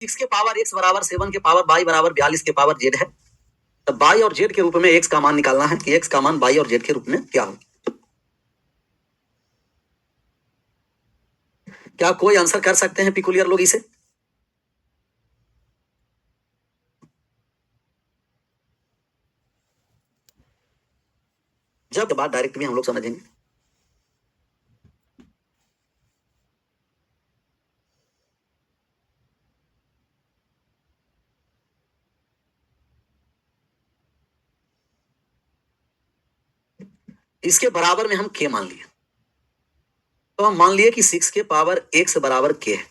6 के power x बराबर 7 के पावर y बराबर 42 के पावर z है। तो y और z के रूप में x का मान निकालना है कि x का मान y और z के रूप में क्या हो। क्या कोई आंसर कर सकते हैं पिकुलियर लोग इसे? जब बात डायरेक्ट में हम लोग समझेंगे। इसके बराबर में हम k मान लिए, तो हम मान लिए कि 6 के पावर x बराबर k है।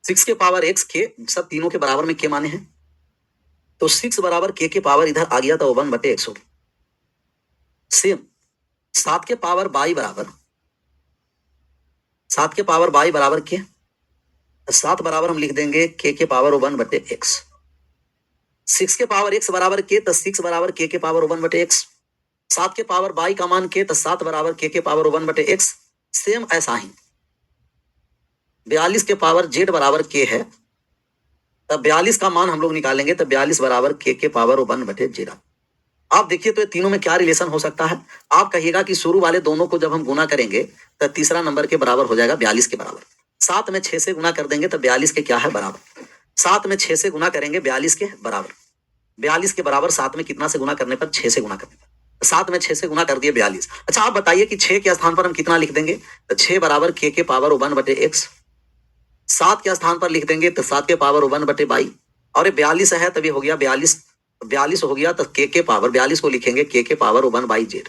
6 के पावर x k सब तीनों के बराबर में k माने हैं, तो 6 बराबर k के पावर इधर आ गया तो 1/x हो गया। सेम 7 के पावर y बराबर 7 के पावर y बराबर k, 7 बराबर हम लिख देंगे k के पावर 1/x। 6 के पावर x बराबर k, तो 6 बराबर k के पावर 1/x। 7 के पावर y का मान k, तो 7 बराबर k के पावर 1/x। सेम ऐसा ही 42 के पावर z बराबर k है, तब 42 का मान हम लोग निकालेंगे, तो 42 बराबर k के पावर 1/z। आप देखिए तो ये तीनों में क्या रिलेशन हो सकता है। आप कहिएगा कि शुरू वाले दोनों को जब हम गुना करेंगे तो तीसरा नंबर के बराबर हो जाएगा 42 के बराबर। 7 में 6 से गुना कर देंगे तो 42 के क्या है बराबर। 7 में 6 से गुना करेंगे 42 के बराबर। 42 के बराबर 7 में कितना से गुना करने पर, 6 से गुना करने पर। 7 में 6 से गुना कर दिए 42। अच्छा आप बताइए कि 6 के स्थान पर हम कितना लिख देंगे, तो 6 बराबर k के पावर 1/x। 7 के स्थान पर लिख देंगे तो 7 के पावर 1/y। और ये 42 है तभी हो गया 42 हो गया, तो k के पावर 42 को लिखेंगे k के पावर 1/z।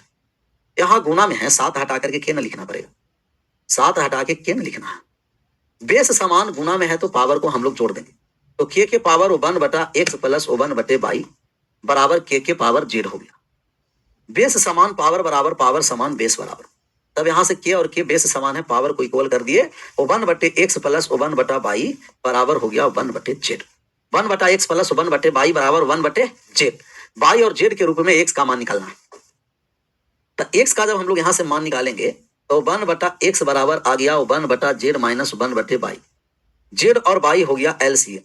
यहाँ गुना में है, 7 हटा करके k न लिखना पड़ेगा, 7 हटा के k न लिखना है। बेस समान गुना में है तो पावर को हम लोग जोड़ देंगे, तो k के पावर 1/x प्लस 1/y बराबर k के पावर z हो गया। बेस समान पावर बराबर पावर समान बेस बराबर, तब यहाँ से k और k बेस समान है, पावर को इक्वल कर दिए। 1/x प्लस 1/y बराबर हो गया 1/z। 1/x प्लस 1/y बराबर 1/z। y और z के रूप में x का मान निकालना है। तो x का जब हम लोग यहाँ से मान निकालेंगे तो 1/x बराबर आ गया 1/z माइनस 1/y। z और y हो गया LCM,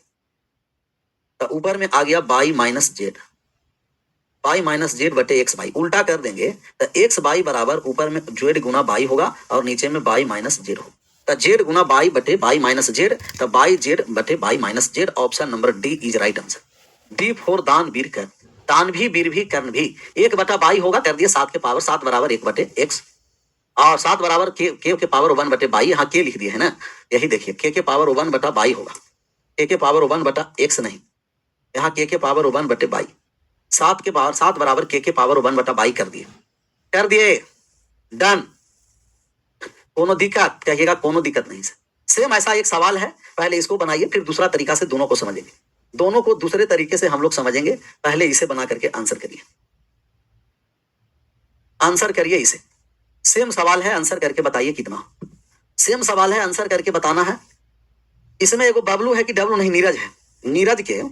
तो ऊपर में आ गया y minus z, y minus Z बटे एक्स वाई। उल्टा कर देंगे तो एक्स वाई बराबर ऊपर में जेड गुना वाई होगा और नीचे में y माइनस जेड होगा। तो जेड गुना y बटे y माइनस जेड, तो y जेड बटे y minus Z. Option number D is right answer. D for दान वीर कर, तान भी वीर भी कर्ण भी। 1/y होगा, कर दिए 7 के पावर 7 बराबर 1/x, और 7 बराबर के पावर 1/y। यहाँ के लिख दिए है ना, यही देखिए के पावर 1/y होगा, के पावर 1/x नहीं, यहाँ के पावर 1/y। 7 के पावर 7 बराबर के पावर 1/y कर दिए डन। कोनो दिक्कत कहिएगा, कोनो दिक्कत नहीं। सेम ऐसा एक सवाल है, पहले इसको बनाइए फिर दूसरा तरीका से दोनों को समझेंगे। दोनों को दूसरे तरीके से हम लोग समझेंगे, पहले इसे बना करके आंसर करिए। आंसर करिए इसे। सेम सवाल है, आंसर करके बताइए कितना। सेम सवाल है, आंसर करके बताना है। इसमें एगो बबलू है कि डब्लू नहीं, नीरज है। नीरज के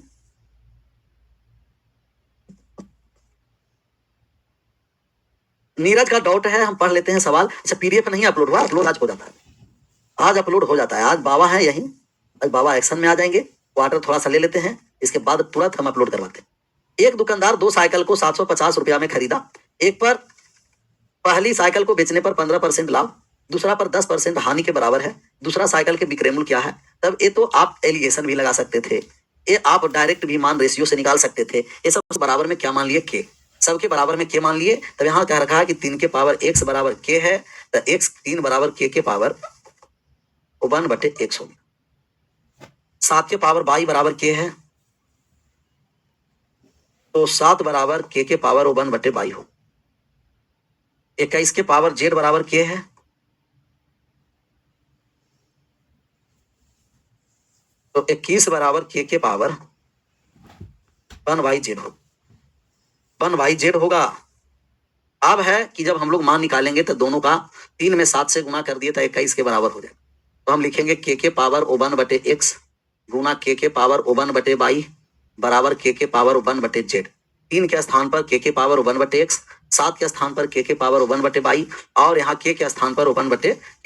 नीरज का डाउट है, हम पढ़ लेते हैं सवाल। अच्छा पीडीएफ नहीं अपलोड हुआ, अपलोड आज हो जाता है, आज अपलोड हो जाता है। आज बाबा है यहीं, आज बाबा एक्शन में आ जाएंगे। क्वार्टर थोड़ा सा ले लेते हैं, इसके बाद तुरंत हम अपलोड करवाते हैं। एक दुकानदार 2 साइकिल को 750 रुपया में खरीदा। एक पर पहली साइकिल को बेचने पर 15% लाभ, दूसरा पर 10% हानि के बराबर है। दूसरा साइकिल के विक्रय मूल्य क्या है? तब ये तो आप एलिगेशन भी लगा सकते थे, ये आप डायरेक्ट भी मान रेशियो से निकाल सकते थे। ये सब बराबर में क्या मान लिए, के। सबके बराबर में के मान लिए। तब यहाँ कह रखा है कि 3 के पावर x बराबर के है, तो x 3 बराबर के पावर 1/x हो गया। 7 के पावर y बराबर के है, तो 7 बराबर के पावर 1/y हो। 21 के पावर z बराबर के है, तो 21 बराबर के पावर 1/z हो, 1/z होगा। अब है कि जब हम लोग मान निकालेंगे तो दोनों का 3 में 7 से गुना कर दिए तो 21 के बराबर हो जाएगा। तो हम लिखेंगे के पावर 1/x गुना के पावर 1/y बराबर के पावर 1/z। 3 के स्थान पर के पावर 1/x, 7 के स्थान पर के पावर 1/y, और यहाँ के स्थान पर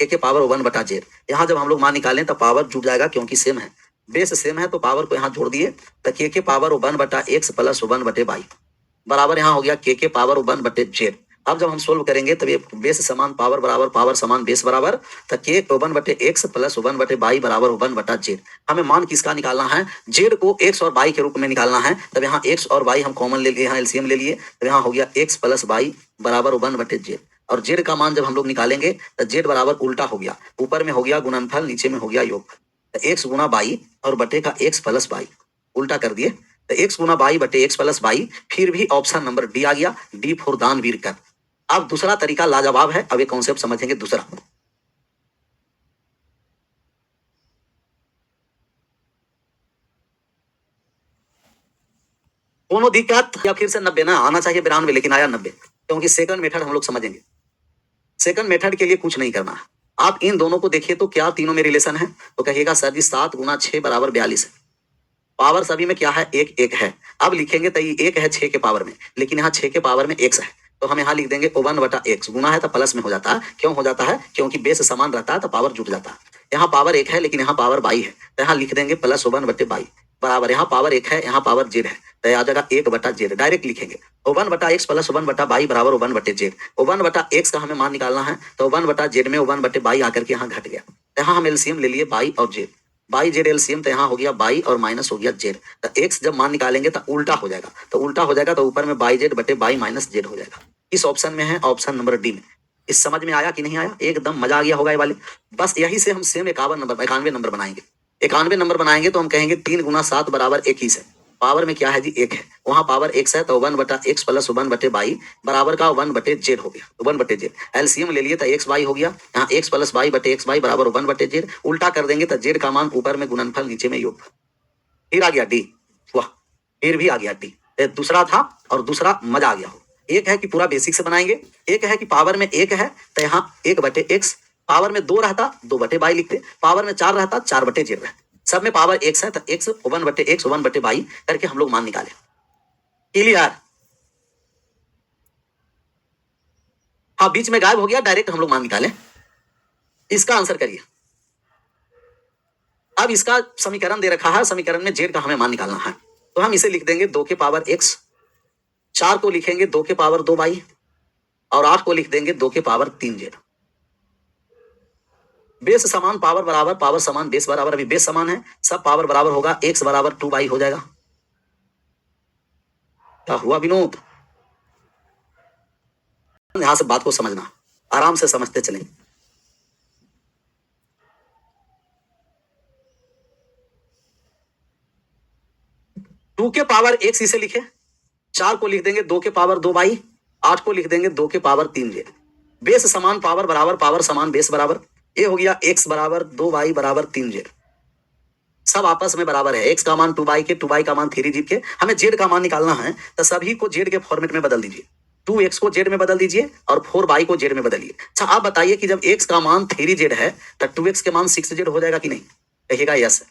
के पावर 1/z। यहाँ जब हम लोग मान निकालें तो पावर जुट जाएगा क्योंकि सेम है। बेस सेम है तो पावर को यहाँ जोड़ दिए, तो के पावर 1/x प्लस 1/y बराबर यहाँ हो गया के पावर 1/z। अब जब हम सोल्व करेंगे तब ये बेस समान पावर बराबर पावर समान बेस बराबर, तो के 1/x प्लस 1/y बराबर 1/z। हमें मान किसका निकालना है, जेड को x और y के रूप में निकालना है। तब यहाँ x और y हम कॉमन ले लिए, यहाँ एलसीएम ले लिए, तब यहाँ हो गया x प्लस y बराबर 1/z। और जेड का मान जब हम लोग निकालेंगे तो जेड बराबर उल्टा हो गया, ऊपर में हो गया गुणनफल, नीचे में हो गया योग। तो x गुना बाई और बटे का x प्लस बाई उल्टा कर दिए, तो x गुना बाई बटे x प्लस बाई। फिर भी ऑप्शन नंबर डी आ गया, डी फॉर दानवीर कर। अब दूसरा तरीका लाजवाब है, अब ये कॉन्सेप्ट समझेंगे दूसरा। दोनों दिक्कत या फिर से 90 ना आना चाहिए 92, लेकिन आया 90, क्योंकि सेकंड मेथड हम लोग समझेंगे। सेकंड मेथड के लिए कुछ नहीं करना है, आप इन दोनों को देखिए तो क्या तीनों में रिलेशन है, तो कहिएगा सर जी 7 गुना 6 बराबर 42 है। पावर सभी में क्या है, एक एक है। अब लिखेंगे तो ये एक है 6 के पावर में, लेकिन यहाँ 6 के पावर में x है, तो हम यहाँ लिख देंगे 1/x। गुना है तो प्लस में हो जाता है, क्यों हो जाता है, क्योंकि बेस समान रहता है तो पावर जुट जाता है। यहाँ पावर 1 है लेकिन यहाँ पावर बाई है, तो यहाँ लिख देंगे प्लस 1/बाई बराबर, यहाँ पावर 1 है, यहाँ पावर जेड है, तो आ जाएगा 1/z। डायरेक्ट लिखेंगे 1/x प्लस 1/बाई बराबर 1/z। 1/x का हमें मान निकालना है, तो 1/z में 1/बाई आकर के यहाँ घट गया। यहाँ हम एलसीएम ले लिए बाई और जेड, बाई जेड एलसीएम, तो यहाँ हो गया बाई और माइनस हो गया जेड। तो एक्स जब मान निकालेंगे तो उल्टा हो जाएगा, तो उल्टा हो जाएगा तो ऊपर में बाई जेड बटे बाई माइनस जेड हो जाएगा। इस ऑप्शन में है, ऑप्शन नंबर डी में। इस समझ में आया कि नहीं आया, एकदम मजा आ गया होगा ये वाले। बस यही से हम सेम 91 नंबर बनाएंगे। 91 नंबर बनाएंगे तो हम कहेंगे 3 गुना 7 बराबर 21 है। पावर में क्या है जी, 1 है, वहां पावर x है, तो 1/x प्लस 1/बाई बराबर का 1/z हो गया, 1/z। एलसीएम ले लिए तो x बाई हो गया, यहाँ x प्लस बाई बटे x बाई बराबर 1/z। उल्टा कर देंगे तो z का मान ऊपर में गुणनफल, नीचे में योग। फिर आ गया डी, वाह, फिर भी आ गया डी। दूसरा था और दूसरा मजा आ गया हो। एक है कि पूरा बेसिक से बनाएंगे, एक है कि पावर में 1 है तो यहाँ 1/x, पावर में 2 रहता 2/बाई लिखते, पावर में 4 रहता 4/z रहता, सब में पावर x है तो x 1/x 1/बाई करके हम लोग मान निकाले। क्लियर? हाँ, बीच में गायब हो गया, डायरेक्ट हम लोग मान निकाले। इसका आंसर करिए। अब इसका समीकरण दे रखा है, समीकरण में जेड का हमें मान निकालना है, तो हम इसे लिख देंगे 2 के पावर x, 4 को लिखेंगे 2 के पावर 2 बाई, और 8 को लिख देंगे 2 के पावर 3 जेड। बेस समान पावर बराबर पावर समान बेस बराबर, अभी बेस समान है, सब पावर बराबर होगा, x बराबर 2 बाई हो जाएगा। क्या हुआ विनोद? यहां से बात को समझना, आराम से समझते चलें। 2 के पावर x इसे लिखे, 4 को लिख देंगे 2 के पावर 2 बाई, 8 को लिख देंगे 2 के पावर 3 जेड। बेस समान पावर बराबर पावर समान बेस बराबर, ये हो गया x बराबर 2 बाई बराबर 3 जेड। सब आपस में बराबर है, x का मान 2 बाई के, 2 बाई का मान 3 जेड के। हमें जेड का मान निकालना है, तो सभी को जेड के फॉर्मेट में बदल दीजिए। 2x को जेड में बदल दीजिए और 4 बाई को जेड में बदलिए। अच्छा, आप बताइए कि जब x का मान 3 जेड है तो 2x के मान 6 जेड हो जाएगा कि नहीं? कहिएगा यस।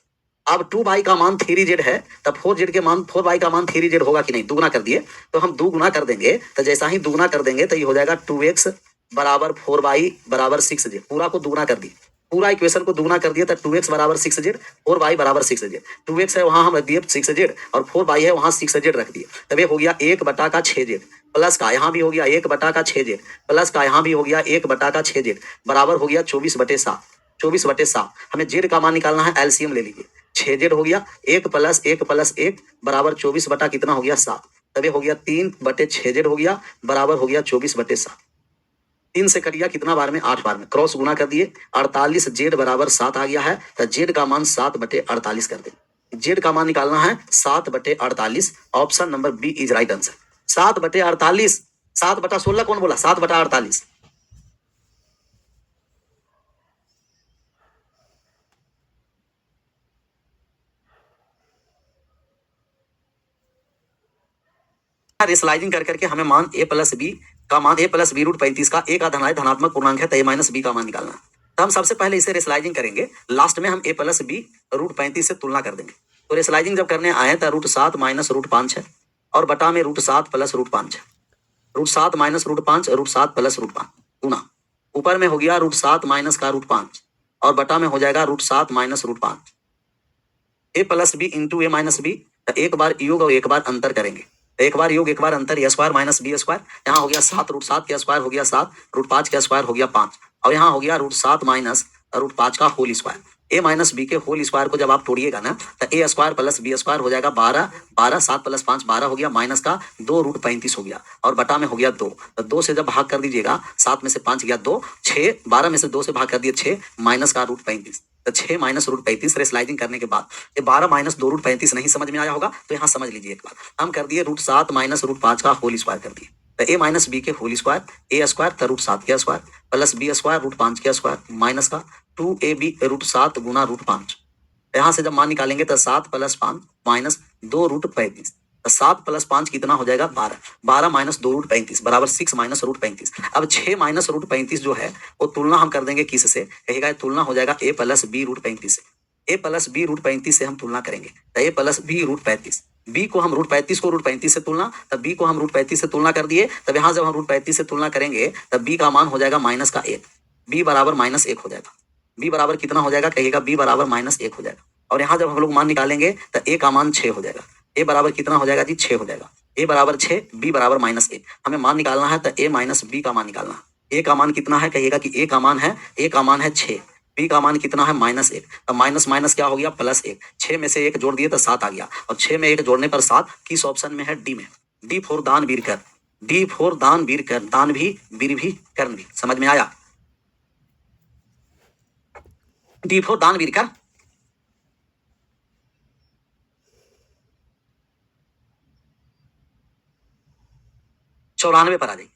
अब 2 बाई का मान 3 जेड है, तब 4 जेड के मान 4 बाई का मान 3 जेड होगा कि नहीं? दुगुना कर दिए, तो हम दुगुना कर देंगे, तो जैसा ही दुगुना कर देंगे तो ये हो जाएगा 2x बराबर 4 बाई बराबर 6 जेड। पूरा को दुगुना कर दिए, पूरा इक्वेशन को दुगुना कर दिया, तो 2x बराबर 6 जेड, 4 बाई बराबर 6 जेड। 2x है वहां हम रख दिए 6 जेड, और 4 बाई है वहां 6 जेड रख दिए, तब ये हो गया 1/6 जेड, प्लस का यहाँ भी हो गया 1/6 जेड, प्लस का यहाँ भी हो गया 1/6 जेड, बराबर हो गया 24/7। 24/7 हमें जेड का मान निकालना है, एलसीएम ले लीजिए। 6 जेड हो गया, 1 प्लस 1 प्लस 1 बराबर 24 बटा कितना हो गया 7, तब ये हो गया 3/6 जेड हो गया, बराबर हो गया 24/7। 3 से कट गया कितना बार में? 8 बार में। क्रॉस गुना कर दिए, 48 जेड बराबर 7 आ गया है, तो जेड का मान 7/48 कर दे। जेड का मान निकालना है 7/48, option number B is right answer. 7/48, 7/16 कौन बोला? 7/48। रेशलाइजिंग कर करके हमें मान a प्लस बी का मान a प्लस बी रूट 35 का a का धनात्मक पूर्णांक है, तो a माइनस बी का मान निकालना है। तो हम सबसे पहले इसे रेशलाइजिंग करेंगे, लास्ट में हम a प्लस बी रूट 35 से तुलना कर देंगे। तो रेशलाइजिंग जब करने आए तो √7 माइनस √5 है, और बटा में √7 प्लस √5 है। √7 माइनस √5, √7 प्लस √5 गुना, ऊपर में हो गया √7 माइनस का √5, और बटा में हो जाएगा √7 माइनस √5। ए प्लस बी इंटू ए माइनस बी, एक बार योग और एक बार अंतर करेंगे, एक बार योग एक बार अंतर, ए स्क्वायर माइनस बी स्क्वायर, यहाँ हो गया 7 √7 का स्क्वायर हो गया 7, √5 का स्क्वायर हो गया 5, और यहाँ हो गया √7 माइनस √5 का होल स्क्वायर। ए माइनस बी के होल स्क्वायर को जब आप तोड़िएगा ना तो ए स्क्वायर प्लस बी स्क्वायर हो जाएगा 12, 12 7 + 5 12 हो गया, माइनस का 2 √35 हो गया, और बटा में हो गया 2, तो 2 से जब भाग कर दीजिएगा 7 में से 5 गया 2, 6 12 में से 2 से भाग कर दिए 6, माइनस का √35, तो 6 माइनस √35 रेसलाइजिंग करने के बाद ये 12 माइनस 2 √35 नहीं समझ में आया होगा तो यहाँ समझ लीजिए एक बार, हम कर दिए √7 माइनस √5 का होल स्क्वायर कर दिए, तो ए माइनस बी के होल स्क्वायर, ए स्क्वायर तो √7 का स्क्वायर प्लस बी स्क्वायर √5 का स्क्वायर माइनस का 2ab √7 गुना √5, यहाँ से जब मान निकालेंगे तो 7 + 5 माइनस 2 √35, तो 7 + 5 कितना हो जाएगा 12, 12 माइनस 2 √35 बराबर 6 माइनस √35। अब 6 माइनस √35 जो है वो तुलना हम कर देंगे किससे, कहेगा तुलना हो जाएगा a + b √35 से, a + b √35 से हम तुलना करेंगे, तो a + b √35, b को हम √35 को √35 से तुलना, तब b को हम √35 से तुलना कर दिए, तब यहाँ जब हम √35 से तुलना करेंगे तब b का मान हो जाएगा माइनस का 1, b बराबर -1 हो जाएगा, b बराबर कितना हो जाएगा, कहिएगा b बराबर -1 हो जाएगा, और यहाँ जब हम लोग मान निकालेंगे तो a का मान 6 हो जाएगा, a बराबर कितना हो जाएगा जी 6 हो जाएगा, a बराबर 6 b बराबर -1, हमें मान निकालना है तो a माइनस b का मान निकालना है, a का मान कितना है, कहिएगा कि a का मान है 6, b का मान कितना है -1, अब माइनस माइनस क्या हो गया +1, 6 में से 1 जोड़ दिए तो 7 आ गया, और 6 में 1 जोड़ने पर 7 किस ऑप्शन में है, डी में, डी फॉर दान वीर कर, डी फॉर दान वीर कर, दान भी वीर भी कर्ण भी, समझ में आया, डी फॉर दान वीर कर। चौरानवे पर आ जाइए,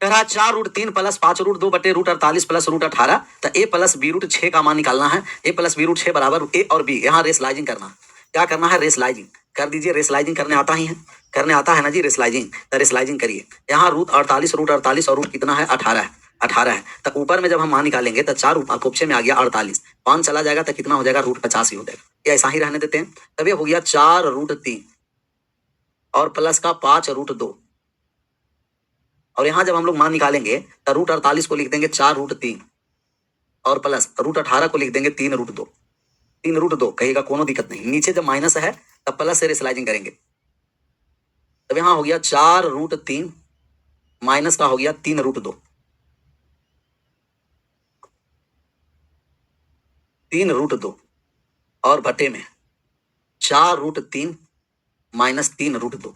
कह रहा 4 √3 + 5 √2 बटे √48 प्लस √18, तो a + b √6 का मान निकालना है, a + b √6 बराबर a और b, यहाँ रेसलाइजिंग करना, क्या करना है, रेसलाइजिंग कर दीजिए, रेसलाइजिंग करने आता ही है, करने आता है ना जी रेसलाइजिंग, तो रेसलाइजिंग करिए, यहाँ √48 और रूट कितना है 18 है, 18 है, तो ऊपर में जब हम मान निकालेंगे तो 4 कोपचे में आ गया 48, 5 चला जाएगा तो कितना हो जाएगा √50 ही हो जाएगा, ये ऐसा ही रहने देते हैं, तब ये हो गया 4 √3 और प्लस का 5 √2, और यहाँ जब हम लोग मान निकालेंगे तो √48 को लिख देंगे 4 √3 और प्लस √18 को लिख देंगे 3 √2, 3 √2 कहिएगा कोनो दिक्कत नहीं, नीचे जब माइनस है तब प्लस से रेसलाइजिंग करेंगे, तब यहाँ हो गया 4 √3 माइनस का हो गया 3 √2, 3 √2 और बटे में 4 √3 माइनस 3 √2,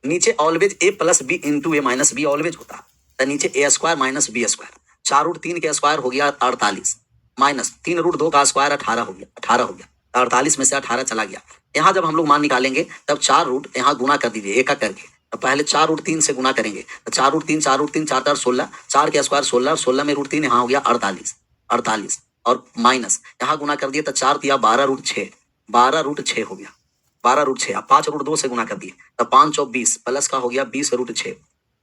नीचे always a + b into a minus b always होता है, तो नीचे a square minus b square, 4 √3 के स्क्वायर हो गया 48 माइनस 3 √2 का स्क्वायर 18 हो गया, 18 हो गया, 48 में से 18 चला गया, यहाँ जब हम लोग मान निकालेंगे तब 4 रूट यहाँ गुना कर दीजिए एक करके, तो पहले 4 √3 से गुना करेंगे, तो 4 √3 4 √3 4 4 16, 4 के स्क्वायर 16, 16 में √3 यहाँ हो गया 48, 48 और माइनस यहाँ गुना कर दिए तो 4 दिया 12 √6, 12 √6 हो गया, 12 √6, अब 5 √2 से गुना कर दिए तो 5 और 20 प्लस का हो गया 20 √6,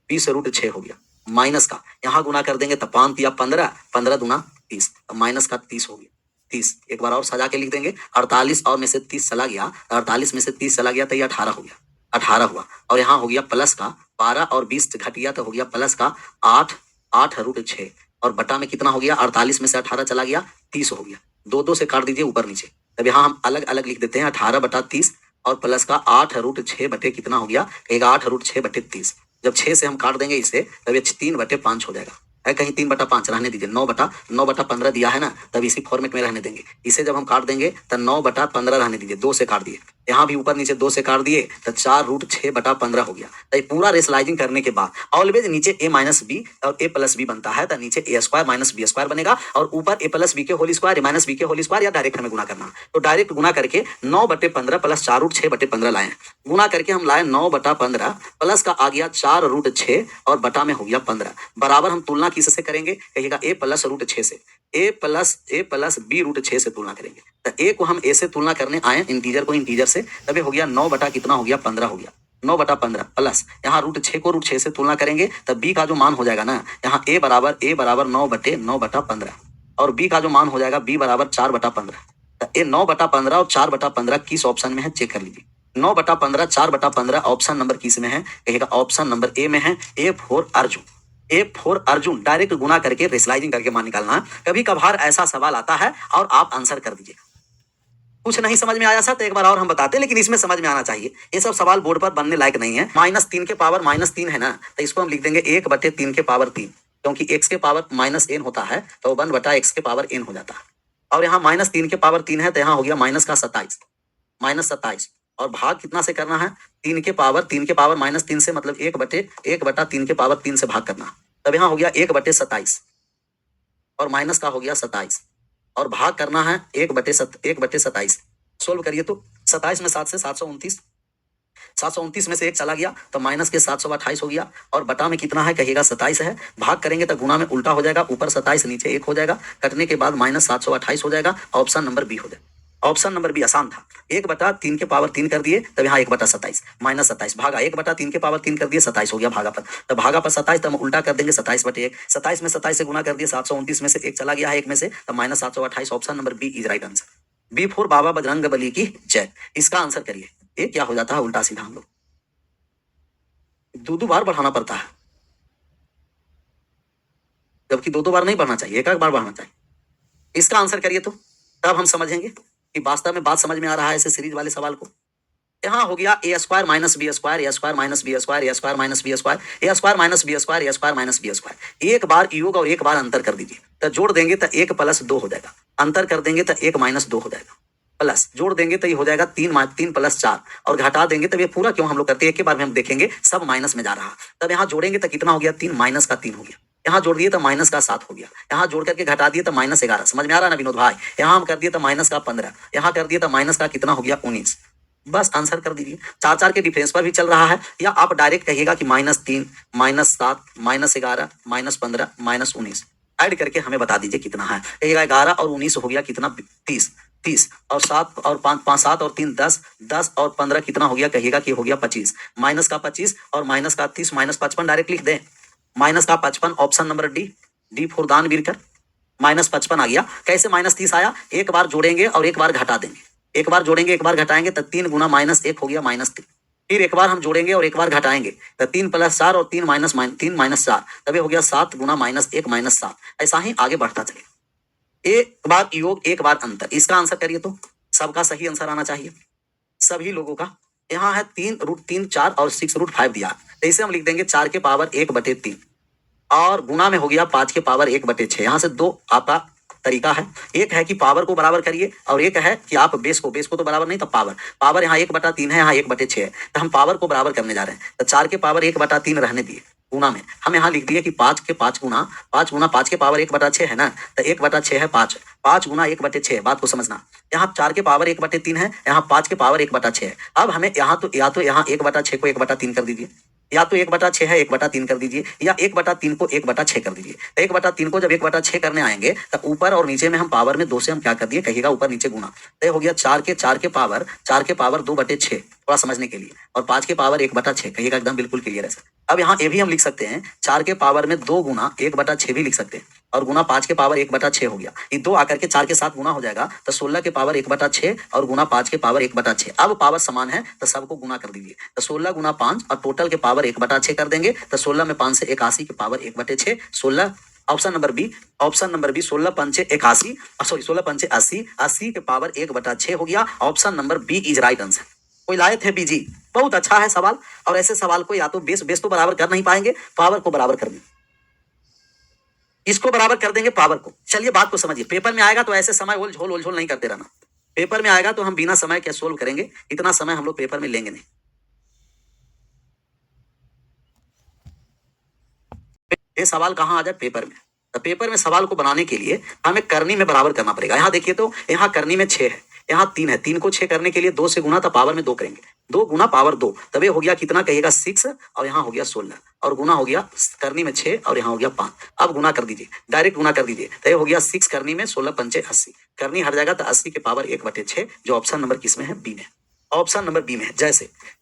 20 √6 हो गया, माइनस का यहाँ गुना कर देंगे तो 5 दिया 15, 15 दूना 30, माइनस का 30 हो गया, 30 एक बार और सजा के लिख देंगे, 48 और में से 30 चला गया, 48 में से 30 चला गया तो ये 18 हो गया, 18 हुआ, और यहाँ हो गया प्लस का 12 और 20 घट गया तो हो गया प्लस का 8, 8 √6 और बटा में कितना हो गया, 48 में से 18 चला गया 30 हो गया, 2 2 से काट दीजिए ऊपर नीचे, तब यहाँ हम अलग अलग लिख देते हैं 18 बटा 30 और प्लस का 8 √6 बटे कितना हो गया, कहेगा 8 √6 बटे 30, जब 6 से हम काट देंगे इसे तब ये 3 बटे 5 हो जाएगा, है कहीं 3 बटा 5 रहने दीजिए, 9 बटा 15 दिया है ना, तब इसी फॉर्मेट में रहने देंगे, इसे जब हम काट देंगे तो 9 बटा 15 रहने दीजिए, 2 से काट दिए, यहाँ भी ऊपर नीचे 2 से काट दिए तो 4 √6 बटा 15 हो गया, तो पूरा रेसलाइजिंग करने के बाद ऑलवेज नीचे a माइनस बी और a + b बनता है, तो नीचे a square minus b square बनेगा, और ऊपर a + b के whole square a minus b के होल स्क्वायर, या डायरेक्ट हमें गुना करना, तो डायरेक्ट गुना करके 9 बटे 15 प्लस 4 √6 बटे 15 लाए, गुना करके हम लाए 9 बटा 15 प्लस का आ गया 4 √6 और बटा में हो गया 15, बराबर हम तुलना किससे करेंगे, कहिएगा a + √6 से, a + b √6 से तुलना करेंगे, तो a को हम a से तुलना करने आए, इंटीजर को इंटीजर से, तभी हो गया 9 बटा कितना हो गया 15 हो गया, 9 बटा 15 प्लस यहाँ √6 को √6 से तुलना करेंगे तब b का जो मान हो जाएगा ना, यहाँ a बराबर 9 बटे 9 बटा 15 और b का जो मान हो जाएगा b बराबर 4 बटा 15, तो ये 9 बटा 15 और 4 बटा 15 किस ऑप्शन में है चेक कर लीजिए, 9 बटा 15 4 बटा 15 ऑप्शन नंबर किस में है, कहेगा ऑप्शन नंबर ए में है, A for Arjun, A for Arjun, direct गुना करके रेसलाइजिंग करके मान निकालना, कभी कभार ऐसा सवाल आता है और आप आंसर कर दीजिएगा। कुछ नहीं समझ में आया सर तो एक बार और हम बताते हैं, लेकिन इसमें समझ में आना चाहिए। ये सब सवाल बोर्ड पर बनने लायक नहीं है। -3 के पावर -3 है ना, तो इसको हम लिख देंगे 1/3 के पावर 3, क्योंकि x के पावर -n होता है तो 1/x के पावर n हो जाता है। और यहाँ -3 के पावर 3 है तो यहाँ हो गया -27, -27। और भाग कितना से करना है? 3 के पावर -3 से, मतलब 1/3 के पावर 3 से भाग करना। तब यहाँ हो गया 1/27 और माइनस का हो गया 27 और भाग करना है 1/27। सोल्व करिए तो 27 में 7 से 729, 729 में से 1 चला गया तो माइनस के 728 हो गया। और बटा में कितना है कहिएगा? 27 है। भाग करेंगे तो गुना में उल्टा हो जाएगा, ऊपर 27 नीचे 1 हो जाएगा, कटने के बाद -728 हो जाएगा। ऑप्शन नंबर बी हो जाएगा। ऑप्शन नंबर बी आसान था। 1/3 के पावर 3 कर दिए तब यहाँ 1/27 -27 भागा 1/3 के पावर 3 कर दिए, 27 हो गया भागा पर। तब भागा पर 27 तब उल्टा कर देंगे 27/1। 27 में 27 से गुना कर दिए, 729 में से 1 चला गया है 1 में से, तब -728। Option number B is right answer. B for Baba Bajrang Bali की जय। इसका आंसर करिए। ये क्या हो जाता है? उल्टा सीधा हम लोग दो बार बढ़ाना पड़ता है, जबकि दो बार नहीं बढ़ना चाहिए, एक बार बढ़ना चाहिए। इसका आंसर करिए तो तब हम समझेंगे कि वास्तव में बात समझ में आ रहा है ऐसे सीरीज वाले सवाल को। यहाँ हो गया a² - b² a² - b² a² - b² a² - b² a² - b²। एक बार योग और एक बार अंतर कर दीजिए, तो जोड़ देंगे तो 1 + 2 हो जाएगा, अंतर कर देंगे तो 1 - 2 हो जाएगा, प्लस जोड़ देंगे तो ये हो जाएगा 3 + 4 और घटा देंगे तब ये पूरा क्यों हम लोग करते हैं, एक के बार में हम देखेंगे सब माइनस में जा रहा। तब यहाँ जोड़ेंगे तो कितना हो गया? 3 - का 3 हो गया। यहाँ जोड़ दिए तो -7 हो गया, यहाँ जोड़ करके घटा दिए तो -11। समझ में आ रहा है ना विनोद भाई? यहाँ हम कर दिए तो -15, यहाँ कर दिए तो माइनस का कितना हो गया? 19। बस आंसर कर दीजिए। 4 के डिफरेंस पर भी चल रहा है, या आप डायरेक्ट कहिएगा कि -3 -7 -11 -15 -19 ऐड करके हमें बता दीजिए कितना है। कहिएगा 11 और 19 हो गया कितना? 30 और 7 और 5 7 और 3 10 10 और 15 कितना हो गया? कहिएगा कि हो गया 25। माइनस का 25 और माइनस का 30 -55 डायरेक्ट लिख दें। माइनस का 55 ऑप्शन नंबर डी फॉर दानवीर कर। -55 आ गया। कैसे -30 आया? एक बार जोड़ेंगे और एक बार घटा देंगे, एक बार जोड़ेंगे एक बार घटाएंगे तो 3 गुना -1 हो गया -3। फिर एक बार हम जोड़ेंगे और एक बार घटाएंगे तो 3 + 4 और 3 - 4 तभी हो गया 7 गुना -1 - 7। ऐसा ही आगे बढ़ता चले। एक बार योग एक बार अंतर। इसका आंसर करिए तो सबका सही आंसर आना चाहिए सभी लोगों का। यहाँ है 3√3 4 और 6√5 दिया, तो इसे हम लिख देंगे 4 के पावर 1/3 और गुना में हो गया 5 के पावर 1/6। यहाँ से दो आपका तरीका है, एक है कि पावर को बराबर करिए और एक है कि आप बेस को तो बराबर नहीं तो पावर यहाँ 1/3 है, यहाँ 1/6 है, तो हम पावर को बराबर करने जा रहे हैं। तो 4 के पावर 1/3 रहने दिए, गुना में हम यहाँ लिख दिए कि 5 के 5 गुना 5 के पावर 1/6 है ना, तो 1/6 है 5 गुना 1/6। बात को समझना, यहाँ 4 के पावर 1/3 है, यहाँ 5 के पावर 1/6 है। अब हमें यहाँ तो या तो यहाँ 1/6 को 1/3 कर दीजिए, या तो 1/6 है 1/3 कर दीजिए, या 1/3 को 1/6 कर दीजिए। 1/3 को जब 1/6 करने आएंगे तो ऊपर और नीचे में हम पावर में 2 से हम क्या कर दिए, कहिएगा ऊपर नीचे गुना। तो हो गया 4 के पावर 2/6 थोड़ा समझने के लिए, और 5 के पावर 1/6 कहिएगा एकदम बिल्कुल क्लियर है सर। अब यहाँ ये भी हम लिख सकते हैं 4 के पावर में 2 गुना 1/6 भी लिख सकते हैं, और गुना 5 के पावर 1/6 हो गया। ये 2 आकर के 4 के साथ गुना हो जाएगा तो 16 के पावर 1/6 और गुना 5 के पावर 1/6। अब पावर समान है तो सबको गुना कर दीजिए, तो 16 गुना 5 और टोटल के पावर 1/6 कर देंगे, तो 16 में 5 से 81 के पावर 1/6। 16 ऑप्शन नंबर बी 16 पंचे 81 सॉरी 16 पंचे 80, 80 के पावर 1/6 हो गया। Option number B is right answer. कोई लाए थे बीजी? बहुत अच्छा है सवाल, और ऐसे सवाल को या तो बेस तो बराबर कर नहीं पाएंगे, पावर को बराबर कर देंगे, इसको बराबर कर देंगे पावर को। चलिए बात को समझिए, पेपर में आएगा तो ऐसे समय ओल झोल नहीं करते रहना। पेपर में आएगा तो हम बिना समय के सोल्व करेंगे, इतना समय हम लोग पेपर में लेंगे नहीं। ये सवाल कहाँ आ जाए? पेपर में। तो पेपर में सवाल को बनाने के लिए हमें करनी में बराबर करना पड़ेगा। यहाँ देखिए तो यहाँ करनी में 6 है, यहाँ 3 है, 3 को 6 करने के लिए 2 से गुना तो पावर में 2 करेंगे, 2 गुना पावर 2 तब ये हो गया कितना, कहिएगा 6 और यहाँ हो गया 16 और गुना हो गया करनी में 6 और यहाँ हो गया 5। अब गुना कर दीजिए, डायरेक्ट गुना कर दीजिए, तो ये हो गया 6 करनी में 16 पंचे 80, करनी हट जाएगा तो 80 के पावर 1/6, जो ऑप्शन नंबर किस में है? बी में। ऑप्शन नंबर बी में है।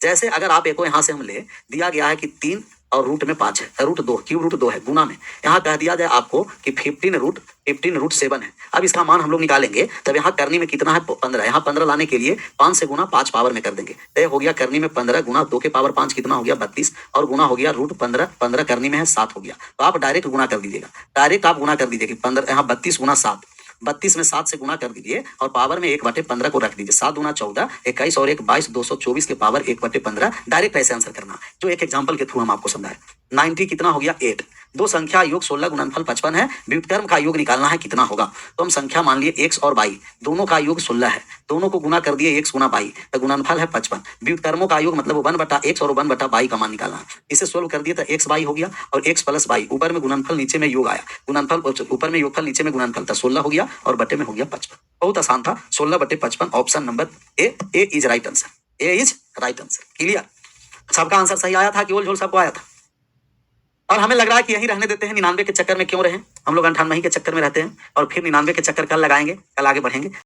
जैसे अगर आप एको यहाँ से हम ले दिया गया है कि 3 और रूट में 5 है, रूट 2 क्यूब रूट 2 है, गुना में यहाँ कह दिया जाए आपको कि 15√7 है। अब इसका मान हम लोग निकालेंगे, तब यहाँ करनी में कितना है? 15। यहाँ 15 लाने के लिए 5 से गुना 5 पावर में कर देंगे, तो हो गया करनी में 15 गुना 2 के पावर 5 कितना हो गया? 32 और गुना हो गया √15 करनी में है 7 हो गया। तो आप डायरेक्ट गुना कर दीजिएगा, डायरेक्ट आप गुना कर दीजिए कि 15 यहाँ 32 गुना 7 32 में 7 से गुना कर दीजिए और पावर में 1/15 को रख दीजिए। 7 दूना 14, 21 और 1 22, 224 के पावर 1/15। डायरेक्ट ऐसे आंसर करना, जो एक एग्जांपल के थ्रू हम आपको समझाए। 90 कितना हो गया 8। दो संख्या योग 16 गुणनफल 55 है। व्युत्क्रम का योग निकालना है कितना होगा। तो हम संख्या मान लिए x और y, दोनों का योग 16 है, दोनों को गुना कर दिए x गुना y, तो गुणनफल है 55। व्युत्क्रमों का योग मतलब 1/x और 1/y का मान निकालना है। इसे सोल्व कर दिए तो x y हो गया और x प्लस y, ऊपर में गुणनफल नीचे में योग आया, गुणनफल ऊपर में योगफल नीचे में गुणनफल था, 16 हो गया और बटे में हो गया 55। बहुत आसान था, 16/55। Option number A is right answer. A is right answer. Clear? सबका आंसर सही आया था कि ओल झोल सबको आया था? और हमें लग रहा है कि यही रहने देते हैं, 99 के चक्कर में क्यों रहे हम लोग, 98 के चक्कर में रहते हैं और फिर 99 के चक्कर कल लगाएंगे, कल आगे बढ़ेंगे।